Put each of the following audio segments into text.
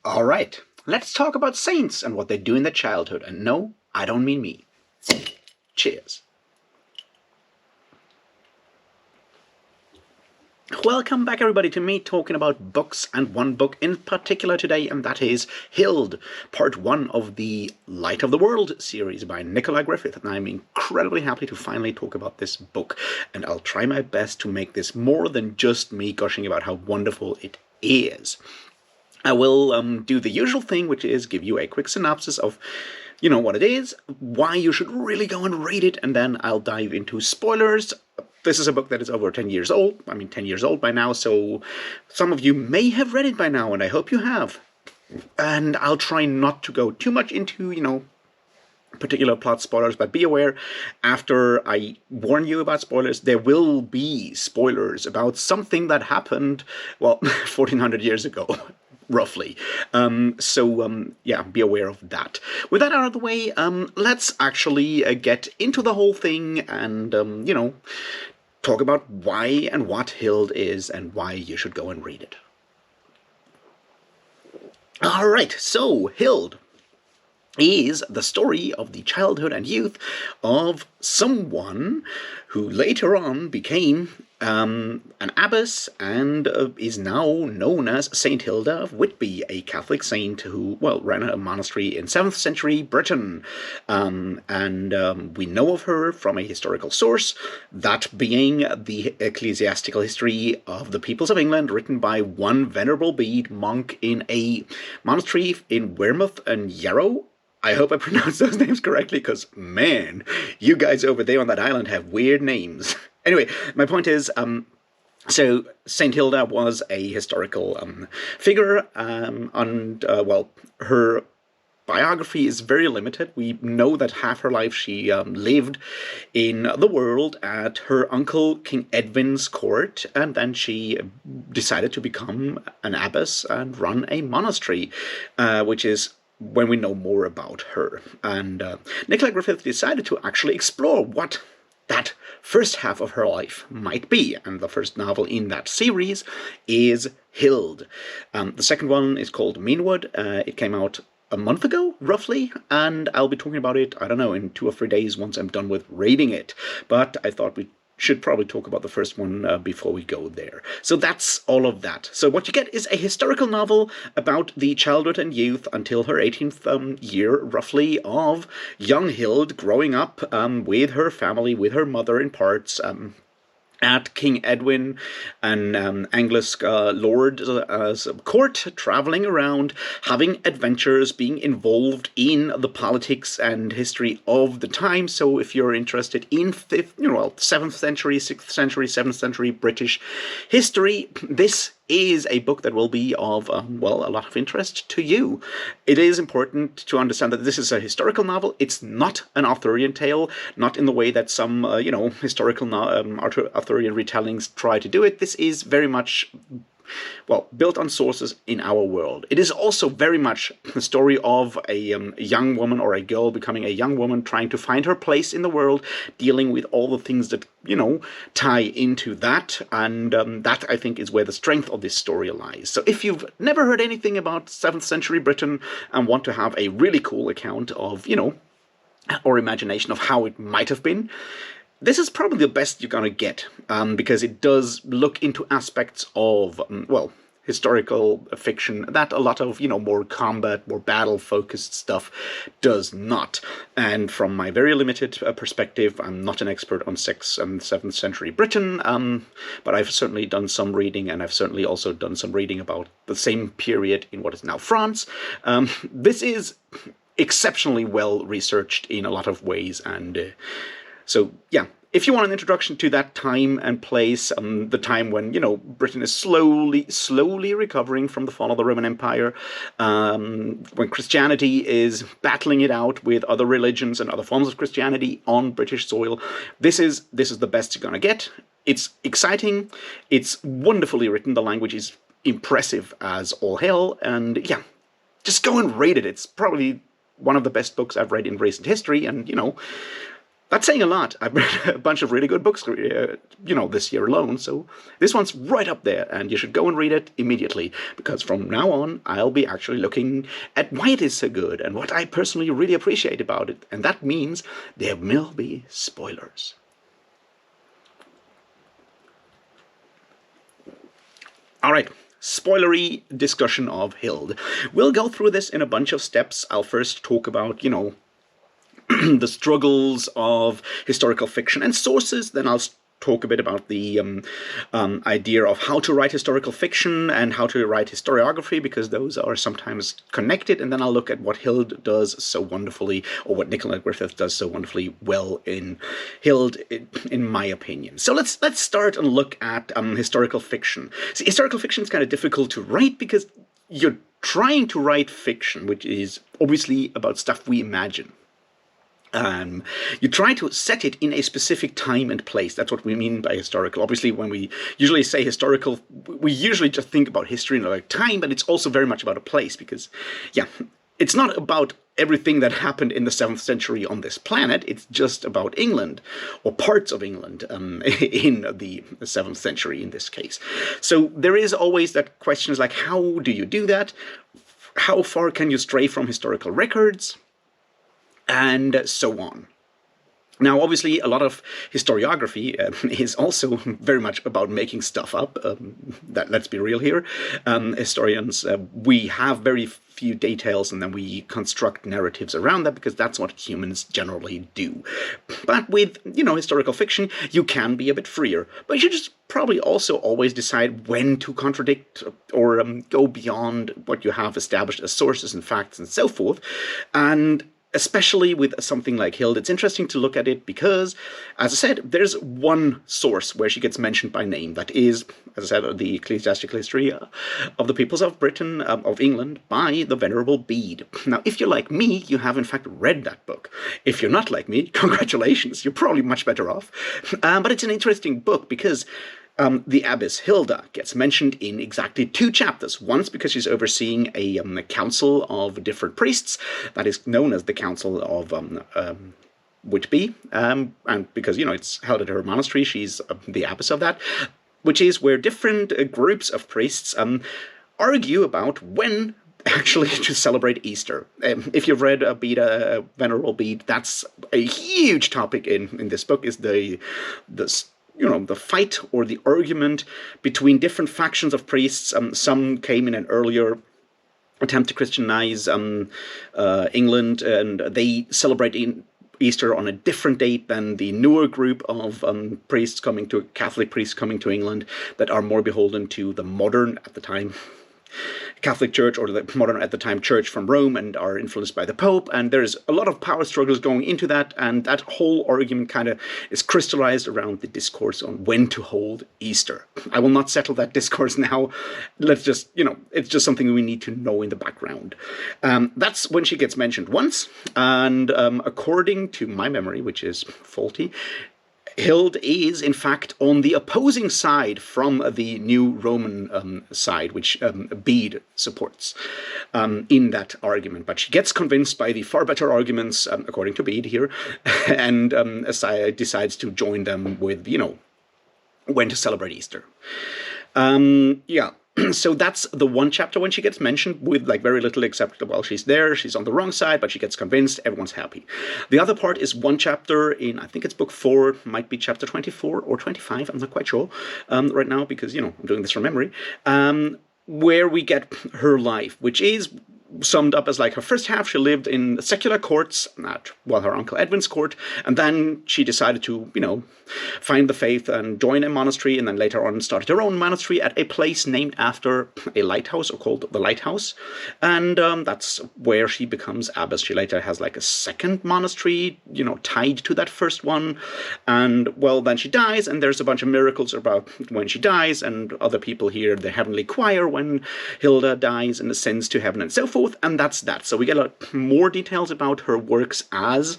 Alright, let's talk about saints and what they do in their childhood. And no, I don't mean me. Cheers. Welcome back everybody to me talking about books, and one book in particular today, and that is Hild, part 1 of the Light of the World series by Nicola Griffith. And I'm incredibly happy to finally talk about this book, and I'll try my best to make this more than just me gushing about how wonderful it is. I will do the usual thing, which is give you a quick synopsis of what it is, why you should really go and read it, and then I'll dive into spoilers. This is a book that is over 10 years old. 10 years old by now, so some of you may have read it by now, and I hope you have. And I'll try not to go too much into, particular plot spoilers, but be aware, after I warn you about spoilers, there will be spoilers about something that happened, 1400 years ago. Roughly. Yeah, be aware of that. With that out of the way, let's actually get into the whole thing and, talk about why and what Hild is and why you should go and read it. Alright, so Hild is the story of the childhood and youth of someone who later on became an abbess and is now known as Saint Hilda of Whitby, a Catholic saint who, ran a monastery in 7th century Britain. We know of her from a historical source, that being the ecclesiastical history of the peoples of England, written by one Venerable Bede, monk in a monastery in Wearmouth and Yarrow. I hope I pronounced those names correctly, because, man, you guys over there on that island have weird names. Anyway, my point is, so St. Hilda was a historical figure, her biography is very limited. We know that half her life she lived in the world at her uncle King Edwin's court, and then she decided to become an abbess and run a monastery, which is when we know more about her. And Nicola Griffith decided to actually explore what that first half of her life might be, and the first novel in that series is Hild. The second one is called Meanwood. It came out a month ago, roughly, and I'll be talking about it, I don't know, in 2 or 3 days once I'm done with reading it. But I thought we should probably talk about the first one before we go there. So that's all of that. So what you get is a historical novel about the childhood and youth until her 18th year, roughly, of young Hild growing up with her family, with her mother in parts, at King Edwin and Anglisk lord's court, traveling around, having adventures, being involved in the politics and history of the time. So if you're interested in 7th century, 6th century, 7th century British history, this is a book that will be of, a lot of interest to you. It is important to understand that this is a historical novel. It's not an Arthurian tale, not in the way that some, historical Arthurian retellings try to do it. This is very much, built on sources in our world. It is also very much the story of a young woman, or a girl becoming a young woman, trying to find her place in the world, dealing with all the things that, tie into that, and that, I think, is where the strength of this story lies. So if you've never heard anything about 7th century Britain and want to have a really cool account of, or imagination of how it might have been, this is probably the best you're gonna get, because it does look into aspects of, historical fiction that a lot of, more combat, more battle-focused stuff does not. And from my very limited perspective, I'm not an expert on 6th and 7th century Britain, but I've certainly done some reading, and I've certainly also done some reading about the same period in what is now France. This is exceptionally well researched in a lot of ways, and so, yeah, if you want an introduction to that time and place, the time when, Britain is slowly recovering from the fall of the Roman Empire, when Christianity is battling it out with other religions and other forms of Christianity on British soil, this is the best you're gonna get. It's exciting, it's wonderfully written, the language is impressive as all hell, and yeah, just go and read it. It's probably one of the best books I've read in recent history, and, That's saying a lot. I've read a bunch of really good books, this year alone, so this one's right up there, and you should go and read it immediately, because from now on, I'll be actually looking at why it is so good, and what I personally really appreciate about it, and that means there will be spoilers. Alright, spoilery discussion of Hild. We'll go through this in a bunch of steps. I'll first talk about, the struggles of historical fiction and sources. Then I'll talk a bit about the idea of how to write historical fiction and how to write historiography, because those are sometimes connected. And then I'll look at what Hild does so wonderfully, or what Nicola Griffith does so wonderfully well in Hild, in my opinion. So let's start and look at historical fiction. See, historical fiction is kind of difficult to write because you're trying to write fiction, which is obviously about stuff we imagine. You try to set it in a specific time and place. That's what we mean by historical. Obviously, when we usually say historical, we usually just think about history and like time, but it's also very much about a place because, it's not about everything that happened in the 7th century on this planet. It's just about England, or parts of England in the 7th century in this case. So there is always that question is like, how do you do that? How far can you stray from historical records? And so on. Now, obviously, a lot of historiography is also very much about making stuff up. Let's be real here. Historians, we have very few details, and then we construct narratives around that because that's what humans generally do. But with, historical fiction, you can be a bit freer. But you just probably also always decide when to contradict or go beyond what you have established as sources and facts and so forth. And especially with something like Hild, it's interesting to look at it because, as I said, there's one source where she gets mentioned by name. That is, as I said, the Ecclesiastical History of the Peoples of Britain, of England, by the Venerable Bede. Now, if you're like me, you have in fact read that book. If you're not like me, congratulations, you're probably much better off. But it's an interesting book because the abbess Hilda gets mentioned in exactly 2 chapters. Once because she's overseeing a council of different priests that is known as the Council of Whitby, and because it's held at her monastery, she's the abbess of that, which is where different groups of priests argue about when actually to celebrate Easter. If you've read Venerable Bede, that's a huge topic in this book. Is the fight or the argument between different factions of priests. Some came in an earlier attempt to Christianize England, and they celebrate Easter on a different date than the newer group of Catholic priests coming to England that are more beholden to the modern, at the time, Catholic Church, or the modern at the time Church from Rome, and are influenced by the Pope. And there's a lot of power struggles going into that, and that whole argument kind of is crystallized around the discourse on when to hold Easter. I will not settle that discourse now. Let's just, it's just something we need to know in the background. That's when she gets mentioned once, and according to my memory, which is faulty, Hild is, in fact, on the opposing side from the new Roman side, which Bede supports in that argument. But she gets convinced by the far better arguments, according to Bede here, and decides to join them with, when to celebrate Easter. So that's the one chapter when she gets mentioned with very little except, she's there, she's on the wrong side, but she gets convinced, everyone's happy. The other part is one chapter in, I think it's book 4, might be chapter 24 or 25, I'm not quite sure right now because, I'm doing this from memory, where we get her life, which is summed up as her first half. She lived in secular courts at her uncle Edwin's court, and then she decided to find the faith and join a monastery, and then later on started her own monastery at a place named after a lighthouse, or called the Lighthouse, and that's where she becomes abbess. She later has a second monastery tied to that first one, and then she dies, and there's a bunch of miracles about when she dies, and other people hear the heavenly choir when Hilda dies and ascends to heaven and so forth, and that's that. So we get a lot more details about her works as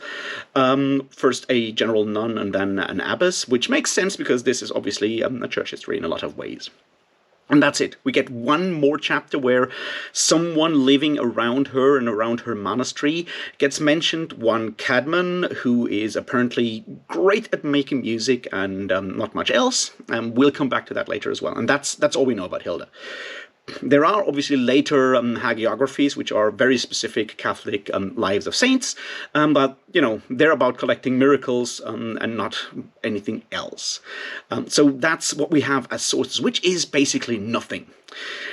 first a general nun and then an abbess, which makes sense because this is obviously a church history in a lot of ways. And that's it. We get one more chapter where someone living around her and around her monastery gets mentioned. One Cadman, who is apparently great at making music and not much else. We'll come back to that later as well. And that's all we know about Hilda. There are obviously later hagiographies, which are very specific Catholic lives of saints, but, they're about collecting miracles and not anything else. So that's what we have as sources, which is basically nothing.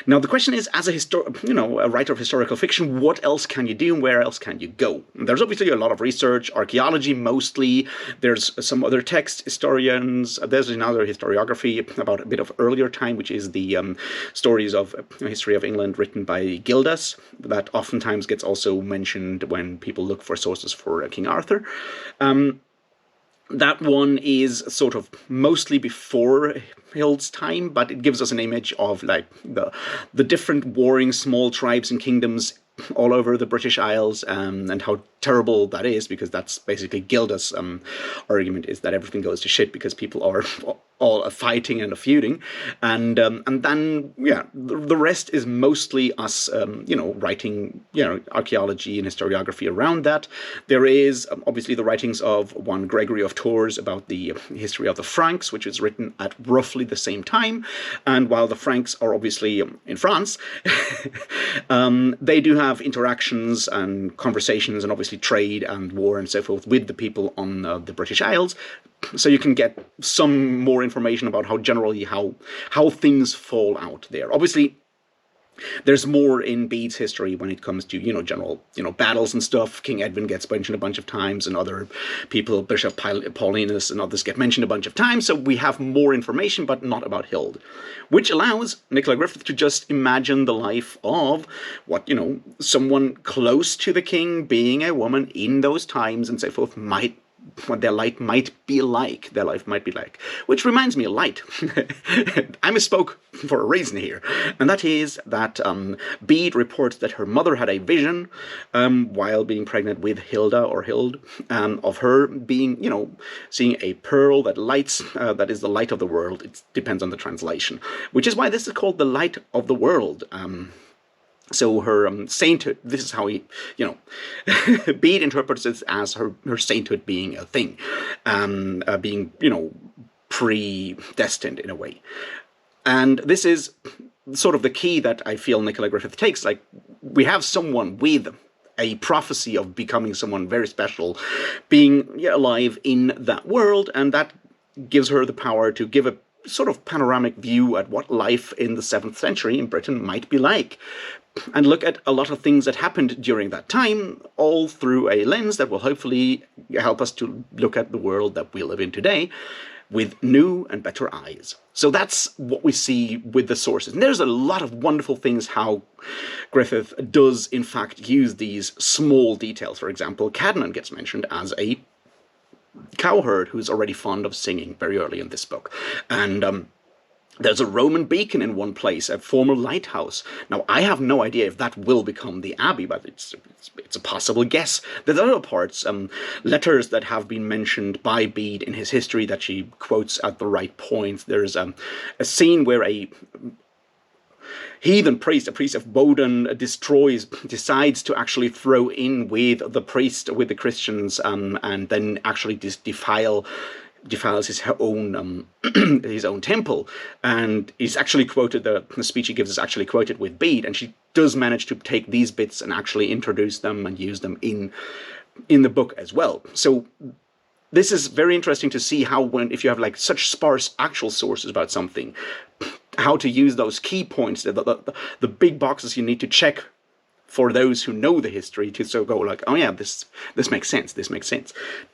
Now, the question is, as a writer of historical fiction, what else can you do and where else can you go? There's obviously a lot of research, archaeology mostly. There's some other text historians. There's another historiography about a bit of earlier time, which is the stories of history of England written by Gildas. That oftentimes gets also mentioned when people look for sources for King Arthur. That one is sort of mostly before Hild's time, but it gives us an image of like the different warring small tribes and kingdoms all over the British Isles, and how terrible that is, because that's basically Gilda's argument, is that everything goes to shit because people are all fighting and feuding, and then the rest is mostly us writing archaeology and historiography around that. There is obviously the writings of one Gregory of Tours about the history of the Franks, which is written at roughly the same time, and while the Franks are obviously in France, they do have interactions and conversations and obviously trade and war and so forth with the people on the British Isles. So you can get some more information about how things fall out there. Obviously, there's more in Bede's history when it comes to, general, battles and stuff. King Edwin gets mentioned a bunch of times, and other people, Bishop Paulinus and others, get mentioned a bunch of times. So we have more information, but not about Hild, which allows Nicola Griffith to just imagine the life of what, someone close to the king, being a woman in those times and so forth, what their life might be like. Which reminds me of light. I misspoke for a reason here. And that is that Bede reports that her mother had a vision while being pregnant with Hild, of her being, seeing a pearl that lights, that is the light of the world. It depends on the translation. Which is why this is called the light of the world. So her sainthood, this is how he, Bede interprets it as her sainthood being a thing, being, predestined in a way. And this is sort of the key that I feel Nicola Griffith takes. Like, we have someone with a prophecy of becoming someone very special, being alive in that world, and that gives her the power to give a sort of panoramic view at what life in the 7th century in Britain might be like, and look at a lot of things that happened during that time, all through a lens that will hopefully help us to look at the world that we live in today with new and better eyes. So that's what we see with the sources. And there's a lot of wonderful things how Griffith does, in fact, use these small details. For example, Cadman gets mentioned as a cowherd who's already fond of singing very early in this book. And there's a Roman beacon in one place, a former lighthouse. Now, I have no idea if that will become the abbey, but it's a possible guess. There's other parts, letters that have been mentioned by Bede in his history that she quotes at the right point. There's a scene where a heathen priest, a priest of Woden, decides to actually throw in with the priest, with the Christians, and then actually defiles his own his own temple, and he's actually quoted, the speech he gives is actually quoted with Bede, and she does manage to take these bits and actually introduce them and use them in the book as well. So this is very interesting to see how, if you have like such sparse actual sources about something, how to use those key points, the big boxes you need to check for those who know the history, to so go like, oh yeah, this makes sense,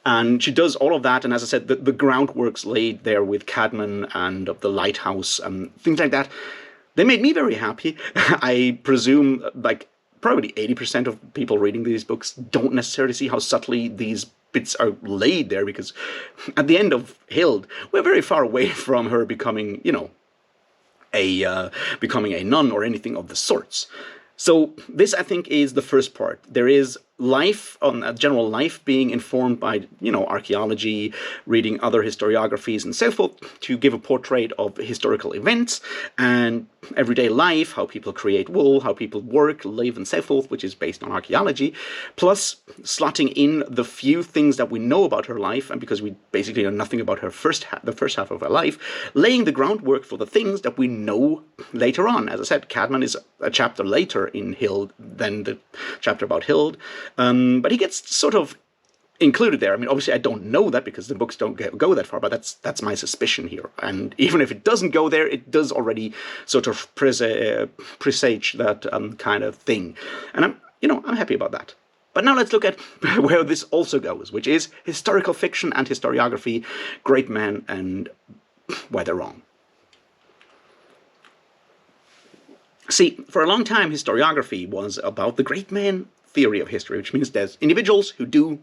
And she does all of that, and as I said, the groundwork's laid there with Cadman and the lighthouse and things like that. They made me very happy. I presume, like, probably 80% of people reading these books don't necessarily see how subtly these bits are laid there, because at the end of Hild, we're very far away from her becoming, becoming a nun or anything of the sorts. So this, I think, is the first part. There is life, on general life, being informed by, archaeology, reading other historiographies and so forth, to give a portrait of historical events and everyday life, how people create wool, how people work, live, and so forth, which is based on archaeology, plus slotting in the few things that we know about her life, and because we basically know nothing about her the first half of her life, laying the groundwork for the things that we know later on. As I said, Cadman is a chapter later in Hild than the chapter about Hild, but he gets sort of included there. I mean, obviously I don't know that because the books don't go that far, but that's my suspicion here. And even if it doesn't go there, it does already sort of presage that kind of thing. And I'm happy about that. But now let's look at where this also goes, which is historical fiction and historiography, great men and why they're wrong. See, for a long time, historiography was about the great man theory of history, which means there's individuals who do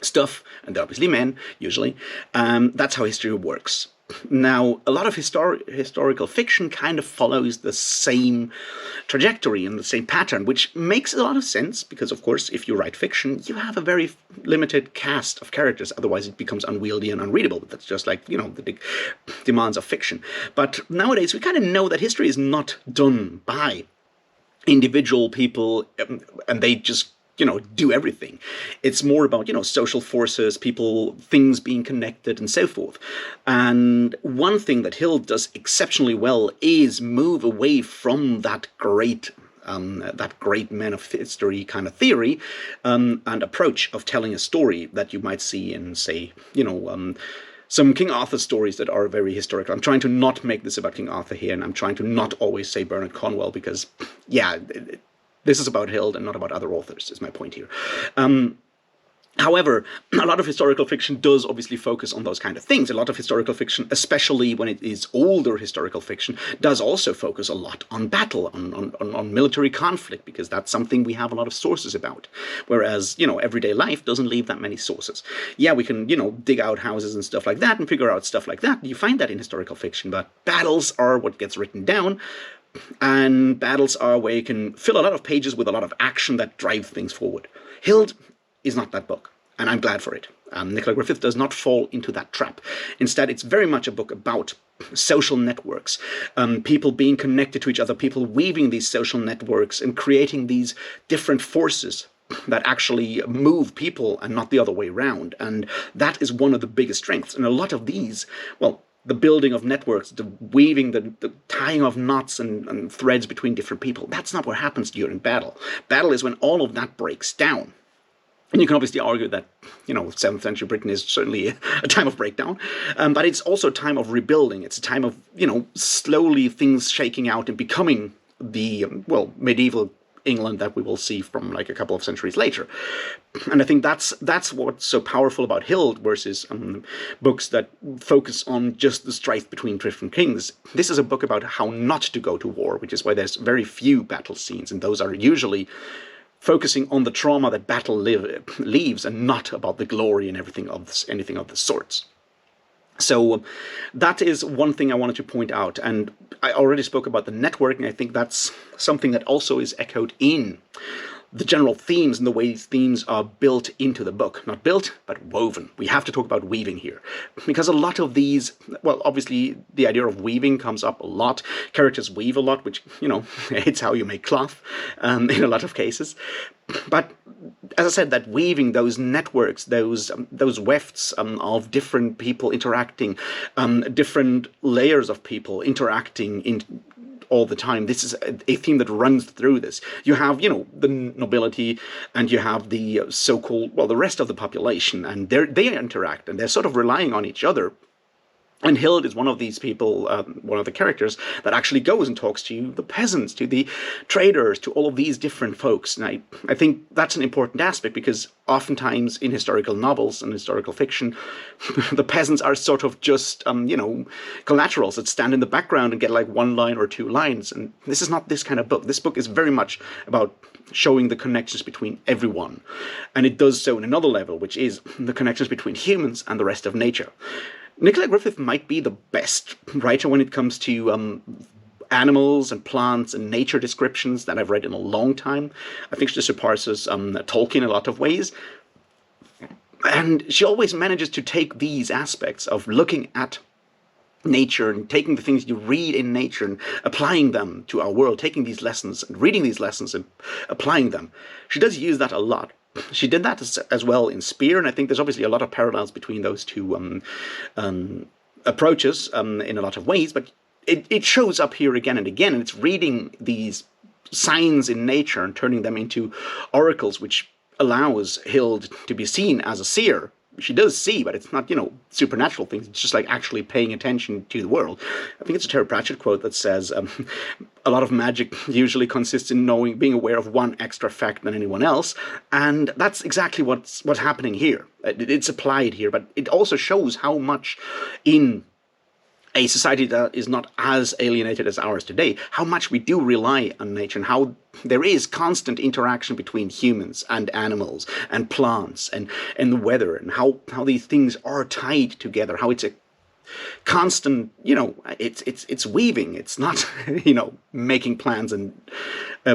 stuff, and they're obviously men, usually. That's how history works. Now, a lot of historical fiction kind of follows the same trajectory and the same pattern, which makes a lot of sense, because, of course, if you write fiction, you have a very limited cast of characters, otherwise it becomes unwieldy and unreadable. That's just like, the big demands of fiction. But nowadays, we kind of know that history is not done by individual people, and they just do everything. It's more about, social forces, people, things being connected and so forth. And one thing that Hild does exceptionally well is move away from that great man of history kind of theory and approach of telling a story that you might see in, say, some King Arthur stories that are very historical. I'm trying to not make this about King Arthur here, and I'm trying to not always say Bernard Cornwell, because, this is about Hild and not about other authors, is my point here. However, a lot of historical fiction does obviously focus on those kind of things. A lot of historical fiction, especially when it is older historical fiction, does also focus a lot on battle, on military conflict, because that's something we have a lot of sources about. Whereas, everyday life doesn't leave that many sources. Yeah, we can, dig out houses and stuff like that and figure out stuff like that. You find that in historical fiction, but battles are what gets written down. And battles are where you can fill a lot of pages with a lot of action that drive things forward. Hild is not that book, and I'm glad for it. Nicola Griffith does not fall into that trap. Instead, it's very much a book about social networks, people being connected to each other, people weaving these social networks and creating these different forces that actually move people and not the other way around. And that is one of the biggest strengths. And a lot of these, the building of networks, the weaving, the tying of knots and threads between different people, that's not what happens during battle. Battle is when all of that breaks down. And you can obviously argue that, 7th century Britain is certainly a time of breakdown, but it's also a time of rebuilding. It's a time of, slowly things shaking out and becoming the, medieval England that we will see from like a couple of centuries later. And I think that's what's so powerful about Hild versus books that focus on just the strife between different kings. This is a book about how not to go to war, which is why there's very few battle scenes, and those are usually focusing on the trauma that battle leaves and not about the glory and anything of the sorts. So that is one thing I wanted to point out, and I already spoke about the networking. I think that's something that also is echoed in the general themes and the way themes are built into the book. Not built, but woven. We have to talk about weaving here, because a lot of these, obviously the idea of weaving comes up a lot. Characters weave a lot, which, it's how you make cloth in a lot of cases. But as I said, that weaving, those networks, those wefts of different people interacting, different layers of people interacting in all the time. This is a theme that runs through this. You have, the nobility, and you have the so-called, the rest of the population, and they interact, and they're sort of relying on each other. And Hild is one of these people, one of the characters, that actually goes and talks to the peasants, to the traders, to all of these different folks. And I think that's an important aspect, because oftentimes in historical novels and historical fiction, the peasants are sort of just, collaterals that stand in the background and get like one line or two lines. And this is not this kind of book. This book is very much about showing the connections between everyone. And it does so in another level, which is the connections between humans and the rest of nature. Nicola Griffith might be the best writer when it comes to animals and plants and nature descriptions that I've read in a long time. I think she surpasses Tolkien in a lot of ways. And she always manages to take these aspects of looking at nature and taking the things you read in nature and applying them to our world, taking these lessons and reading these lessons and applying them. She does use that a lot. She did that as well in Spear, and I think there's obviously a lot of parallels between those two approaches in a lot of ways, but it shows up here again and again, and it's reading these signs in nature and turning them into oracles, which allows Hild to be seen as a seer. She does see, but it's not, supernatural things. It's just like actually paying attention to the world. I think it's a Terry Pratchett quote that says, a lot of magic usually consists in being aware of one extra fact than anyone else. And that's exactly what's happening here. It's applied here, but it also shows how much in a society that is not as alienated as ours today, how much we do rely on nature and how there is constant interaction between humans and animals and plants and the weather, and how these things are tied together, how it's a constant, it's weaving. It's not, making plans and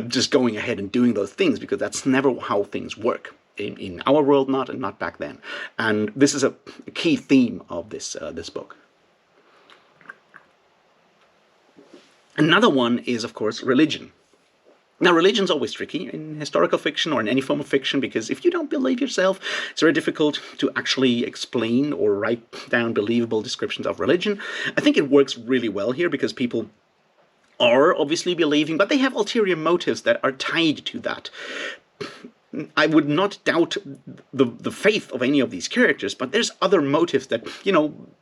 just going ahead and doing those things, because that's never how things work. In our world, not back then. And this is a key theme of this book. Another one is, of course, religion. Now, religion's always tricky in historical fiction or in any form of fiction, because if you don't believe yourself, it's very difficult to actually explain or write down believable descriptions of religion. I think it works really well here because people are obviously believing, but they have ulterior motives that are tied to that. I would not doubt the faith of any of these characters, but there's other motives that,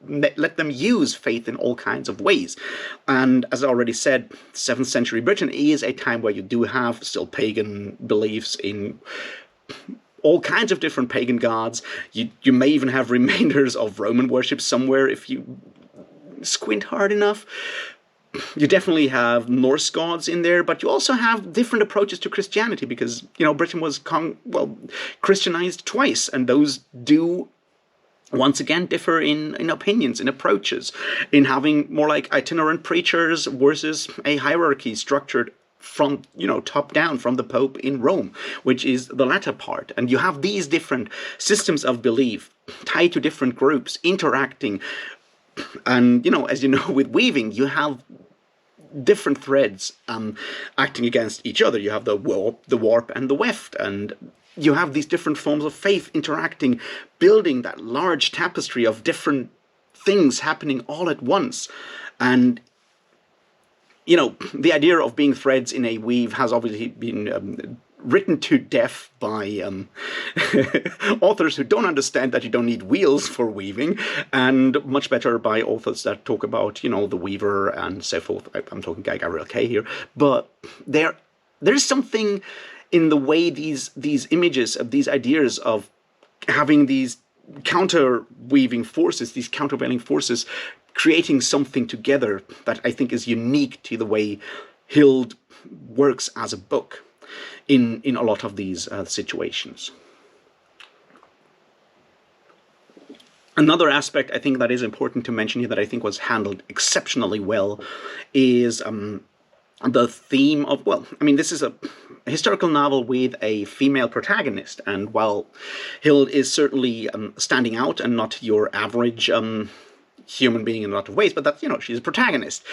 let them use faith in all kinds of ways. And as I already said, 7th century Britain is a time where you do have still pagan beliefs in all kinds of different pagan gods. You may even have remainders of Roman worship somewhere if you squint hard enough. You definitely have Norse gods in there, but you also have different approaches to Christianity because, Britain was Christianized twice, and those do, once again, differ in opinions, in approaches, in having more like itinerant preachers versus a hierarchy structured from, top down from the Pope in Rome, which is the latter part. And you have these different systems of belief tied to different groups interacting. And, as you know, with weaving, you have different threads acting against each other. You have the warp and the weft, and you have these different forms of faith interacting, building that large tapestry of different things happening all at once. And, the idea of being threads in a weave has obviously been written to death by authors who don't understand that you don't need wheels for weaving, and much better by authors that talk about, the weaver and so forth. I'm talking Guy Gabriel Kay here, but there's something in the way these images of these ideas of having these counter-weaving forces, these countervailing forces, creating something together that I think is unique to the way Hild works as a book in a lot of these situations. Another aspect I think that is important to mention here that I think was handled exceptionally well is the theme of, this is a historical novel with a female protagonist, and while Hild is certainly standing out and not your average human being in a lot of ways, but that's, she's a protagonist.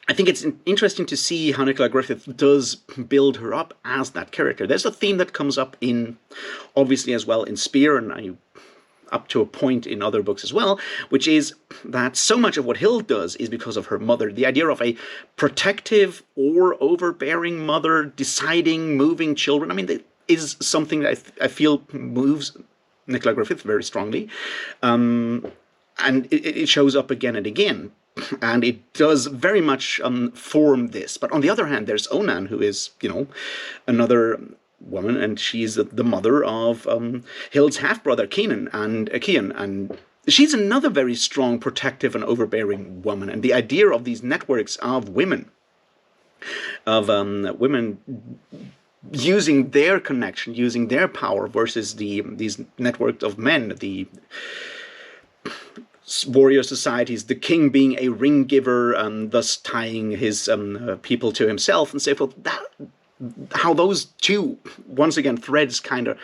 I think it's interesting to see how Nicola Griffith does build her up as that character. There's a theme that comes up obviously as well in Spear, and up to a point in other books as well, which is that so much of what Hild does is because of her mother. The idea of a protective or overbearing mother deciding, moving children, that is something that I feel moves Nicola Griffith very strongly. And it shows up again and again. And it does very much form this. But on the other hand, there's Onan, who is, another woman, and she's the mother of Hild's half-brother, Cian, and she's another very strong, protective, and overbearing woman. And the idea of these networks of women, using their connection, using their power versus these networks of men, the warrior societies, the king being a ring giver and thus tying his people to himself and so forth. How those two, once again, threads kind of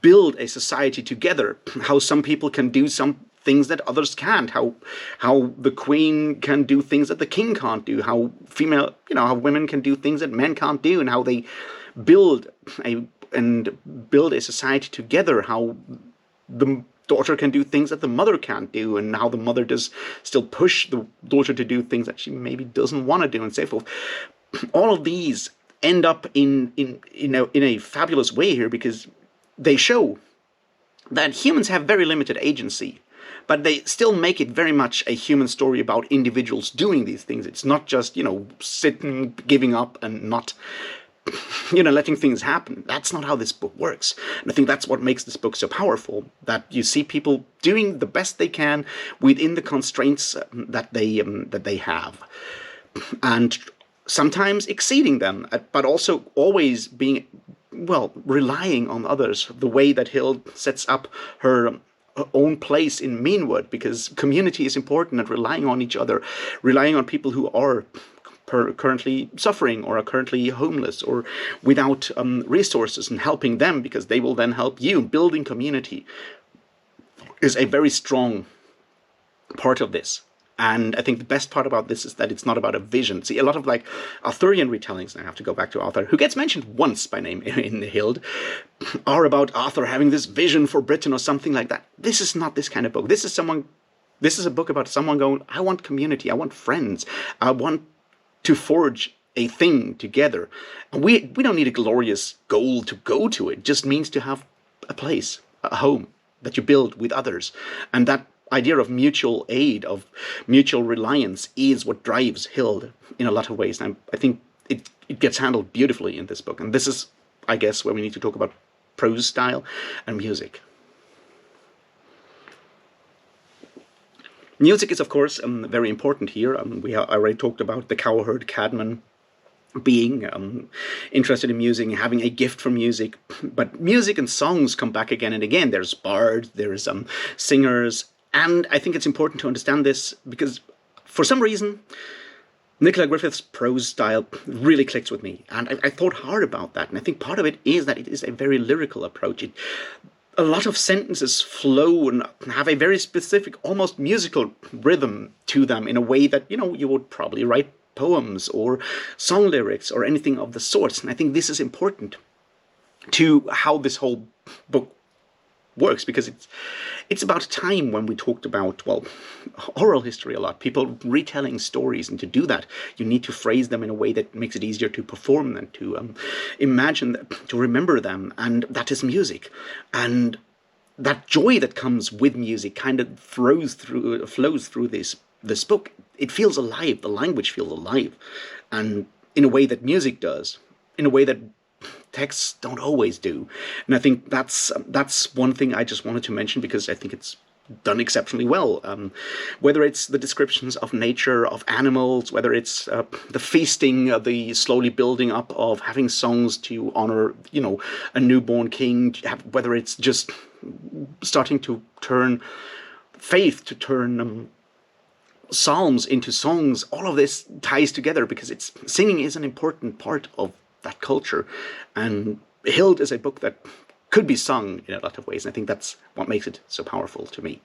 build a society together. How some people can do some things that others can't. How the queen can do things that the king can't do. How how women can do things that men can't do, and how they build a society together. How the daughter can do things that the mother can't do, and how the mother does still push the daughter to do things that she maybe doesn't want to do, and so forth. All of these end up in a fabulous way here, because they show that humans have very limited agency, but they still make it very much a human story about individuals doing these things. It's not just, sitting, giving up, and not, letting things happen. That's not how this book works. And I think that's what makes this book so powerful, that you see people doing the best they can within the constraints that they have. And sometimes exceeding them, but also always being, relying on others, the way that Hild sets up her own place in Meanwood, because community is important, and relying on each other, relying on people who are currently suffering or are currently homeless or without resources, and helping them because they will then help you. Building community is a very strong part of this. And I think the best part about this is that it's not about a vision. See, a lot of Arthurian retellings, and I have to go back to Arthur, who gets mentioned once by name in Hild, are about Arthur having this vision for Britain or something like that. This is not this kind of book. This is a book about someone going, I want community, I want friends, I want to forge a thing together. And we don't need a glorious goal to go to it. It just means to have a place, a home that you build with others. And that idea of mutual aid, of mutual reliance, is what drives Hild in a lot of ways. And I think it gets handled beautifully in this book. And this is, I guess, where we need to talk about prose style and music. Music is, of course, very important here. I already talked about the cowherd Cadman being interested in music, having a gift for music. But music and songs come back again and again. There's bards, there's singers. And I think it's important to understand this because, for some reason, Nicola Griffith's prose style really clicks with me. And I thought hard about that. And I think part of it is that it is a very lyrical approach. A lot of sentences flow and have a very specific, almost musical rhythm to them in a way that, you would probably write poems or song lyrics or anything of the sorts. And I think this is important to how this whole book works, because it's about a time when we talked about, oral history a lot, people retelling stories, and to do that you need to phrase them in a way that makes it easier to perform them, to imagine them, to remember them, and that is music. And that joy that comes with music kind of flows through this book. It feels alive, the language feels alive, and in a way that music does, in a way that texts don't always do. And I think that's one thing I just wanted to mention, because I think it's done exceptionally well. Whether it's the descriptions of nature, of animals, whether it's the feasting, the slowly building up of having songs to honor, a newborn king, whether it's just starting to turn faith, to turn psalms into songs, all of this ties together because singing is an important part of that culture. And Hild is a book that could be sung in a lot of ways, and I think that's what makes it so powerful to me.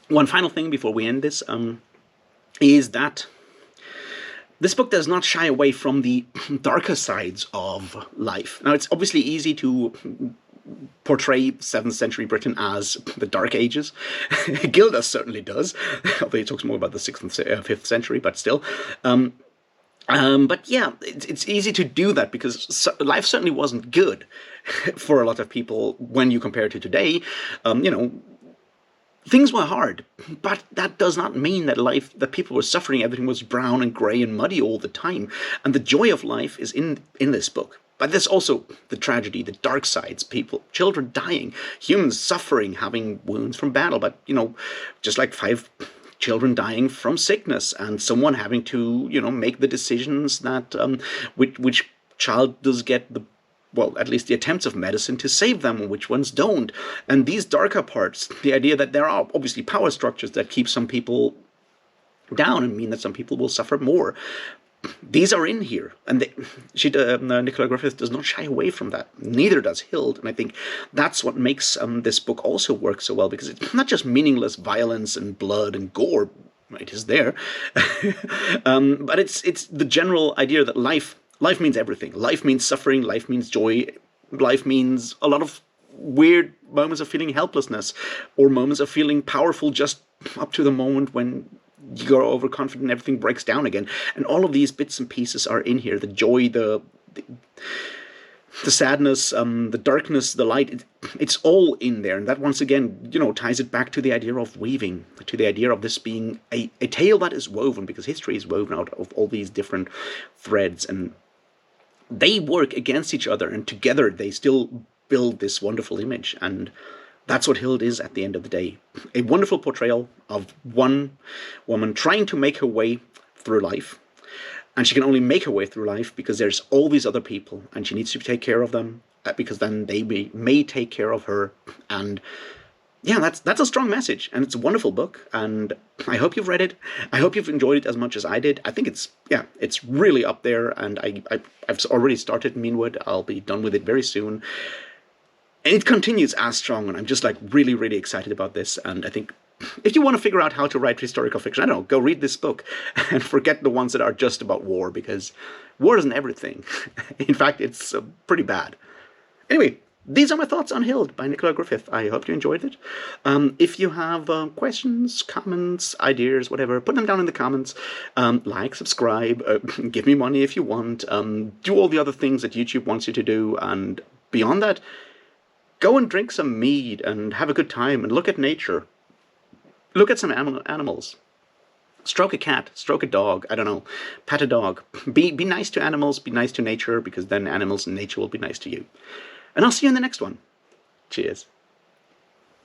One final thing before we end this is that this book does not shy away from the darker sides of life. Now, it's obviously easy to portray 7th century Britain as the Dark Ages. Gildas certainly does, although he talks more about the 6th and 5th century, but still. But yeah, it's easy to do that because life certainly wasn't good for a lot of people when you compare it to today. Things were hard, but that does not mean that people were suffering. Everything was brown and grey and muddy all the time. And the joy of life is in this book. But there's also the tragedy, the dark sides, children dying, humans suffering, having wounds from battle, but, just like 5 children dying from sickness, and someone having to, make the decisions that which child does get well, at least the attempts of medicine to save them, and which ones don't. And these darker parts, the idea that there are obviously power structures that keep some people down and mean that some people will suffer more. These are in here, and Nicola Griffith does not shy away from that. Neither does Hild, and I think that's what makes this book also work so well, because it's not just meaningless violence and blood and gore. It is there, but it's the general idea that life means everything. Life means suffering. Life means joy. Life means a lot of weird moments of feeling helplessness, or moments of feeling powerful just up to the moment when you go overconfident and everything breaks down again. And all of these bits and pieces are in here. The joy, the sadness, the darkness, the light, it's all in there. And that once again, ties it back to the idea of weaving, to the idea of this being a tale that is woven, because history is woven out of all these different threads, and they work against each other, and together they still build this wonderful image. And that's what Hild is at the end of the day. A wonderful portrayal of one woman trying to make her way through life. And she can only make her way through life because there's all these other people, and she needs to take care of them, because then they may take care of her. And yeah, that's a strong message, and it's a wonderful book, and I hope you've read it. I hope you've enjoyed it as much as I did. I think it's really up there, and I've already started Meanwood. I'll be done with it very soon. And it continues as strong, and I'm just really, really excited about this. And I think if you want to figure out how to write historical fiction, I don't know, go read this book and forget the ones that are just about war, because war isn't everything. In fact, it's pretty bad. Anyway, these are my thoughts on Hild by Nicola Griffith. I hope you enjoyed it. If you have questions, comments, ideas, whatever, put them down in the comments. Like, subscribe, give me money if you want, do all the other things that YouTube wants you to do, and beyond that, go and drink some mead and have a good time and look at nature. Look at some animals. Stroke a cat, stroke a dog, I don't know, pat a dog. Be nice to animals, be nice to nature, because then animals and nature will be nice to you. And I'll see you in the next one. Cheers.